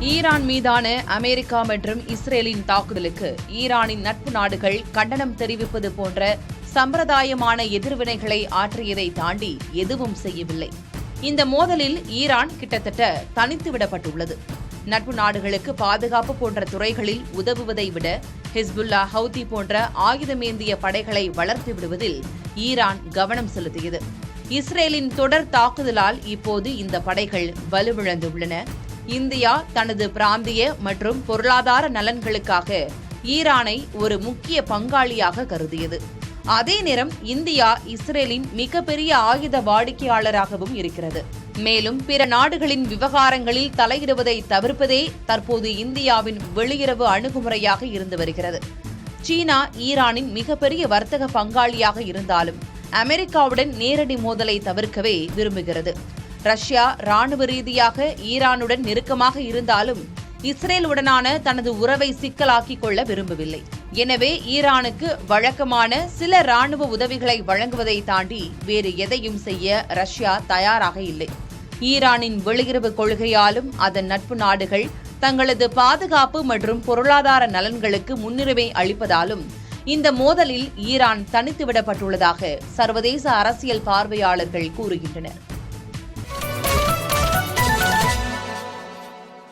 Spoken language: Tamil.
ஈரான் மீதான அமெரிக்கா மற்றும் இஸ்ரேலின் தாக்குதலுக்கு ஈரானின் நட்பு நாடுகள் கண்டனம் தெரிவிப்பது போன்ற சம்பிரதாயமான எதிர்வினைகளை ஆற்றியதை தாண்டி எதுவும் செய்யவில்லை. இந்த மோதலில் ஈரான் கிட்டத்தட்ட தனித்துவிடப்பட்டுள்ளது. நட்பு நாடுகளுக்கு பாதுகாப்பு போன்ற துறைகளில் உதவுவதை விட ஹிஸ்புல்லா, ஹவுதி போன்ற ஆயுதமேந்திய படைகளை வளர்த்து விடுவதில் ஈரான் கவனம் செலுத்தியது. இஸ்ரேலின் தொடர் தாக்குதலால் இப்போது இந்த படைகள் வலுவிழந்துள்ளன. இந்தியா தனது பிராந்திய மற்றும் பொருளாதார நலன்களுக்காக ஈரானை ஒரு முக்கிய பங்காளியாக கருதியது. அதே நேரம் இந்தியா இஸ்ரேலின் மிகப்பெரிய ஆயுத வாடிக்கையாளராகவும் இருக்கிறது. மேலும் பிற நாடுகளின் விவகாரங்களில் தலையிடுவதை தவிர்ப்பதே தற்போது இந்தியாவின் வெளியுறவு அணுகுமுறையாக இருந்து வருகிறது. சீனா ஈரானின் மிகப்பெரிய வர்த்தக பங்காளியாக இருந்தாலும் அமெரிக்காவுடன் நேரடி மோதலை தவிர்க்கவே விரும்புகிறது. ரஷ்யா ராணுவ ரீதியாக ஈரானுடன் நெருக்கமாக இருந்தாலும் இஸ்ரேலுடனான தனது உறவை சிக்கலாக்கிக் கொள்ள விரும்பவில்லை. எனவே ஈரானுக்கு வழக்கமான சில ராணுவ உதவிகளை வழங்குவதை தாண்டி வேறு எதையும் செய்ய ரஷ்யா தயாராக இல்லை. ஈரானின் வெளியுறவு கொள்கையாலும் அதன் நட்பு நாடுகள் தங்களது பாதுகாப்பு மற்றும் பொருளாதார நலன்களுக்கு முன்னுரிமை அளிப்பதாலும் இந்த மோதலில் ஈரான் தனித்துவிடப்பட்டுள்ளதாக சர்வதேச அரசியல் பார்வையாளர்கள் கூறுகின்றனர்.